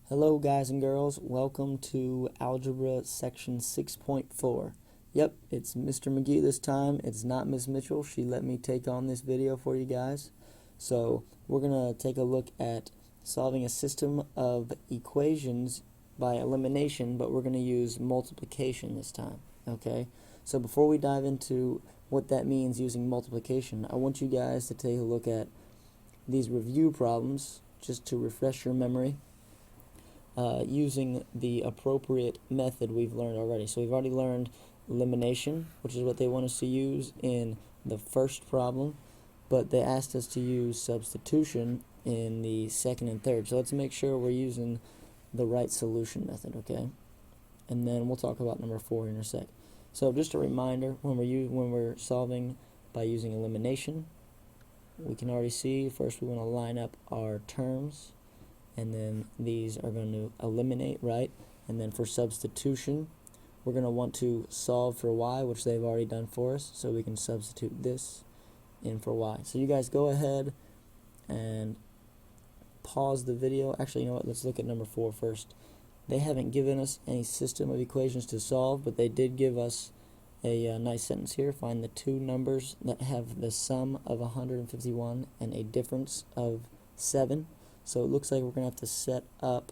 Hello guys and girls, welcome to Algebra section 6.4. Yep, it's Mr. McGee this time. It's not Miss Mitchell. She let me take on this video for you guys. So we're going to take a look at solving a system of equations by elimination, but we're going to use multiplication this time. Okay, so before we dive into what that means using multiplication, I want you guys to take a look at these review problems just to refresh your memory. Using the appropriate method we've learned already. So we've already learned elimination, which is what they want us to use in the first problem, but they asked us to use substitution in the second and third. So let's make sure we're using the right solution method, okay? And then we'll talk about number 4 in a sec. So just a reminder, when we're solving by using elimination, we can already see first we want to line up our terms, and then these are going to eliminate, right? And then for substitution, we're going to want to solve for y, which they've already done for us, so we can substitute this in for y. So you guys go ahead and pause the video. Actually, you know what? Let's look at number 4 first. They haven't given us any system of equations to solve, but they did give us a nice sentence here. Find the two numbers that have the sum of 151 and a difference of 7. So it looks like we're going to have to set up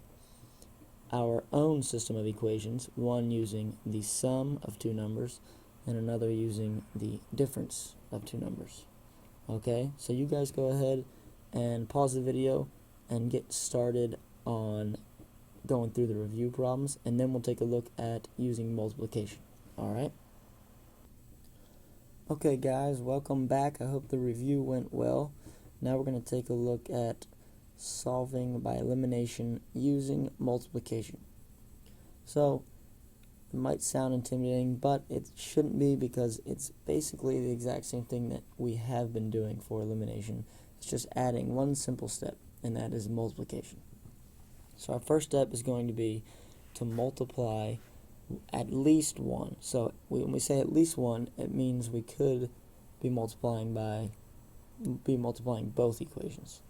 our own system of equations, one using the sum of two numbers and another using the difference of two numbers. Okay, so you guys go ahead and pause the video and get started on going through the review problems, and then we'll take a look at using multiplication. Alright? Okay guys, welcome back. I hope the review went well. Now we're going to take a look at solving by elimination using multiplication. So it might sound intimidating, but it shouldn't be, because it's basically the exact same thing that we have been doing for elimination. It's just adding one simple step, and that is multiplication. So our first step is going to be to multiply at least one. So when we say at least one, it means we could be multiplying both equations.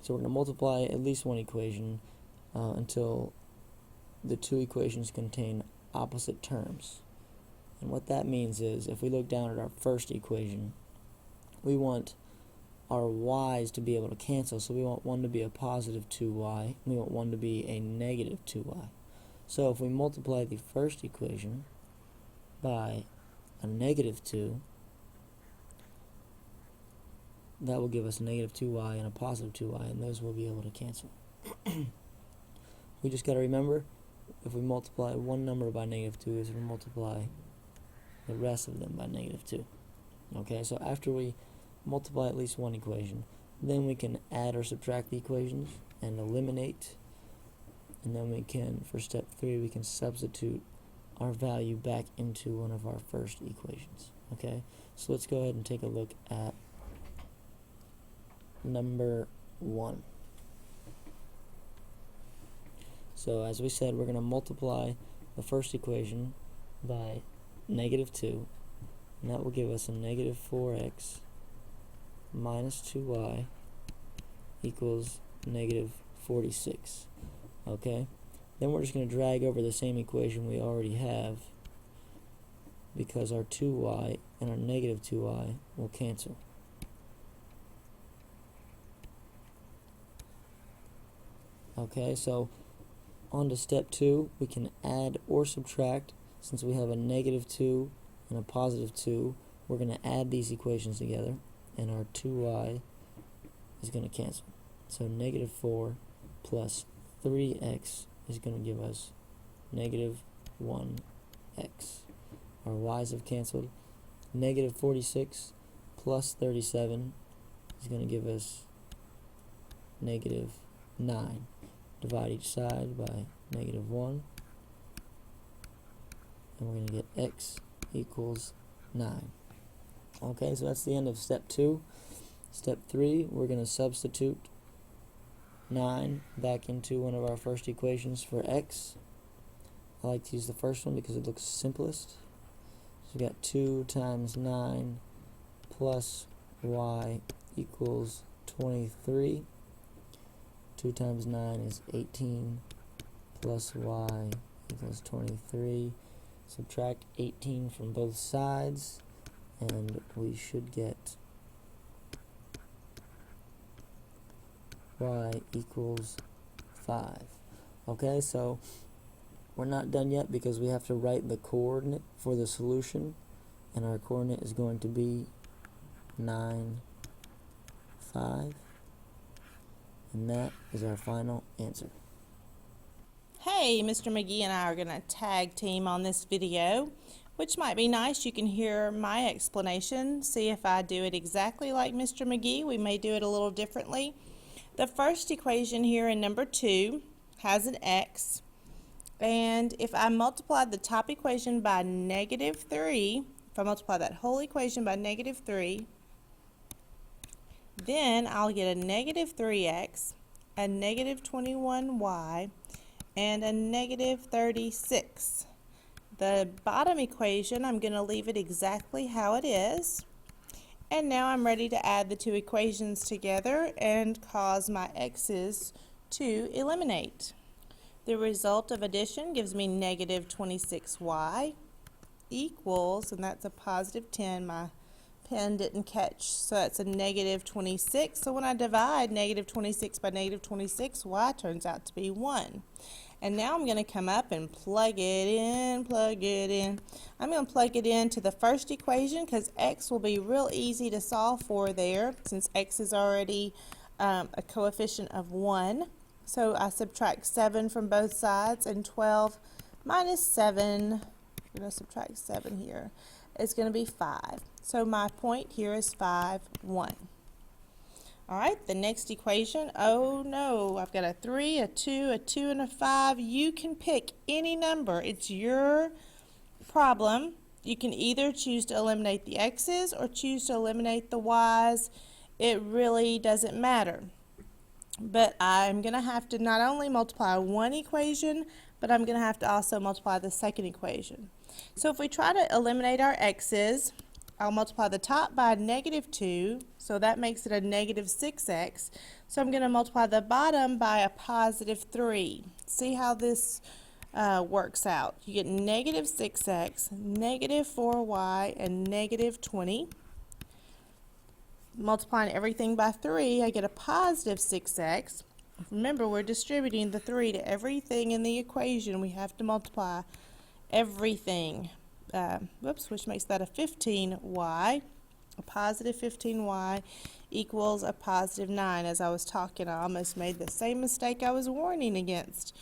So we're going to multiply at least one equation until the two equations contain opposite terms. And what that means is, if we look down at our first equation, we want our y's to be able to cancel. So we want one to be a positive 2y, and we want one to be a negative 2y. So if we multiply the first equation by a negative 2, that will give us a negative 2y and a positive 2y, and those will be able to cancel. We just got to remember, if we multiply one number by negative 2, is we multiply the rest of them by negative 2. Okay, so after we multiply at least one equation, then we can add or subtract the equations and eliminate, and then we can, for step 3, we can substitute our value back into one of our first equations. Okay, so let's go ahead and take a look at number 1. So as we said, we're going to multiply the first equation by negative 2, and that will give us a negative 4x minus 2y equals negative 46. Okay, then we're just going to drag over the same equation we already have, because our 2y and our negative 2y will cancel. Okay, so on to step 2, we can add or subtract. Since we have a negative 2 and a positive 2, we're going to add these equations together, and our 2y is going to cancel. So negative 4 plus 3x is going to give us negative 1x. Our y's have canceled. Negative 46 plus 37 is going to give us negative 9. Divide each side by negative 1, and we're going to get x equals 9. Okay, so that's the end of step 2. Step 3, we're going to substitute 9 back into one of our first equations for x. I like to use the first one because it looks simplest. So we got 2 times 9 plus y equals 23. 2 times 9 is 18 plus y equals 23. Subtract 18 from both sides, and we should get y equals 5. Okay, so we're not done yet because we have to write the coordinate for the solution, and our coordinate is going to be 9, 5, and that is our final answer. Hey, Mr. McGee and I are going to tag team on this video, which might be nice. You can hear my explanation, see if I do it exactly like Mr. McGee. We may do it a little differently. The first equation here in number 2 has an x, and if I multiply the top equation by -3, if I multiply that whole equation by -3, then I'll get a -3x, a -21y, and a -36. The bottom equation, I'm going to leave it exactly how it is. And now I'm ready to add the two equations together and cause my x's to eliminate. The result of addition gives me -26y equals, and that's a +10. My pen didn't catch, so that's a -26. So when I divide -26 by -26, y turns out to be 1. And now I'm going to come up and plug it in. I'm going to plug it into the first equation because x will be real easy to solve for there since x is already a coefficient of 1. So I subtract 7 from both sides, and 12 minus 7, I'm going to subtract 7 here, is going to be 5. So my point here is 5, 1. Alright, the next equation, oh no, I've got a 3, a 2, a 2, and a 5. You can pick any number. It's your problem. You can either choose to eliminate the x's or choose to eliminate the y's. It really doesn't matter. But I'm going to have to not only multiply one equation, but I'm going to have to also multiply the second equation. So if we try to eliminate our x's, I'll multiply the top by -2, so that makes it a -6x. So I'm going to multiply the bottom by a +3. See how this works out. You get -6x, -4y, and -20. Multiplying everything by 3, I get a +6x. Remember, we're distributing the 3 to everything in the equation. We have to multiply everything. Which makes that a 15y. A +15y equals a +9. As I was talking, I almost made the same mistake I was warning against.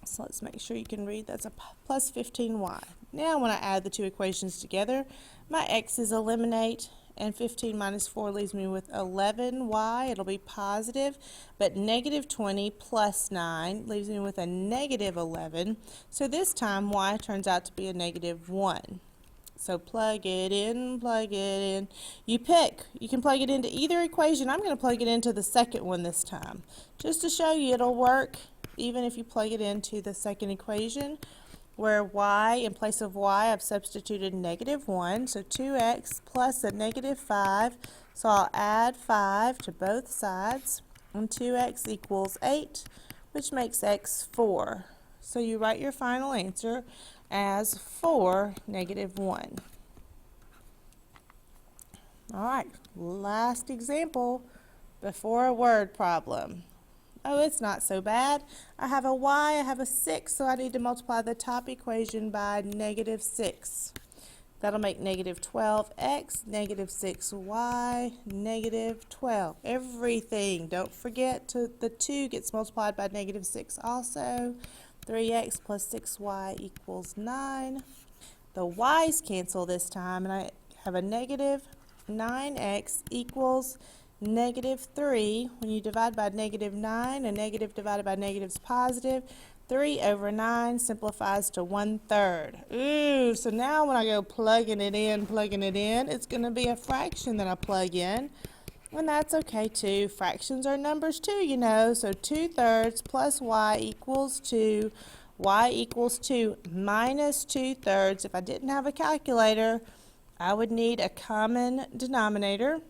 So let's make sure you can read. That's a +15y. Now when I add the two equations together, my x's eliminate, and 15 minus 4 leaves me with 11y. It'll be positive, but -20 plus 9 leaves me with a -11. So this time y turns out to be a -1. So plug it in. You pick. You can plug it into either equation. I'm going to plug it into the second one this time, just to show you it'll work even if you plug it into the second equation, where y, in place of y, I've substituted -1, so 2x plus a -5, so I'll add 5 to both sides, and 2x equals 8, which makes x 4. So you write your final answer as 4, -1. Alright, last example before a word problem. Oh, it's not so bad. I have a y, I have a 6, so I need to multiply the top equation by -6. That'll make -12x, -6y, -12. Everything. Don't forget the 2 gets multiplied by -6 also. 3x plus 6y equals 9. The y's cancel this time, and I have a -9x equals -3. When you divide by -9, a negative divided by negative is positive. 3 over 9 simplifies to 1/3. Ooh, so now when I go plugging it in, it's going to be a fraction that I plug in. And that's okay too. Fractions are numbers too, you know. So 2/3 plus y equals 2. Y equals 2 minus 2/3. If I didn't have a calculator, I would need a common denominator.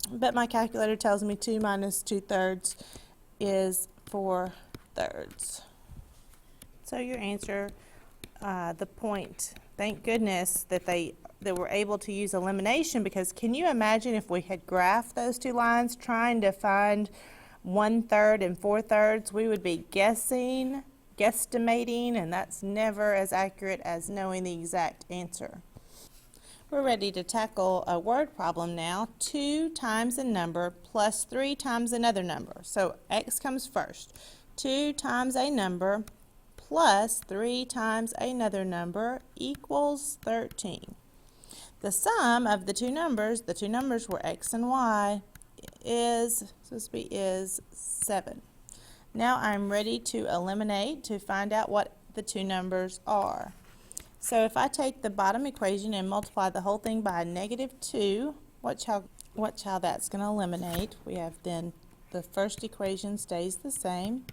But my calculator tells me 2 minus 2/3 is 4/3. So your answer, the point, thank goodness that they were able to use elimination, because can you imagine if we had graphed those two lines trying to find 1/3 and 4/3? We would be guessing, guesstimating, and that's never as accurate as knowing the exact answer. We're ready to tackle a word problem now. 2 times a number plus 3 times another number. So x comes first. 2 times a number plus 3 times another number equals 13. The sum of the two numbers were x and y, is 7. Now I'm ready to eliminate to find out what the two numbers are. So if I take the bottom equation and multiply the whole thing by -2, watch how that's going to eliminate. We have then the first equation stays the same.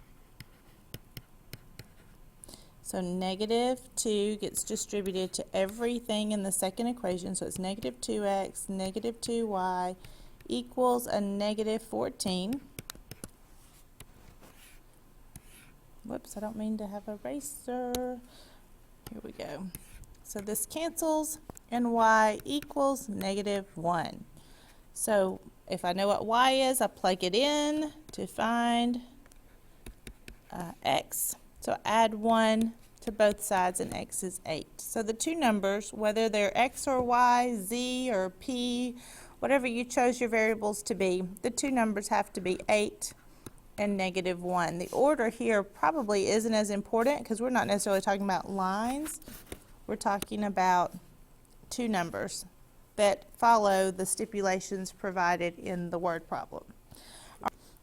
So -2 gets distributed to everything in the second equation. So it's -2x, -2y equals a -14. Whoops, I don't mean to have a eraser. Here we go. So this cancels, and y equals -1. So if I know what y is, I plug it in to find x. So add 1 to both sides, and x is 8. So the two numbers, whether they're x or y, z or p, whatever you chose your variables to be, the two numbers have to be 8 and -1. The order here probably isn't as important because we're not necessarily talking about lines. We're talking about two numbers that follow the stipulations provided in the word problem.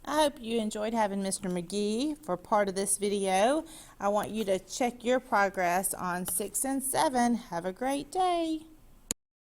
I hope you enjoyed having Mr. McGee for part of this video. I want you to check your progress on 6 and 7. Have a great day.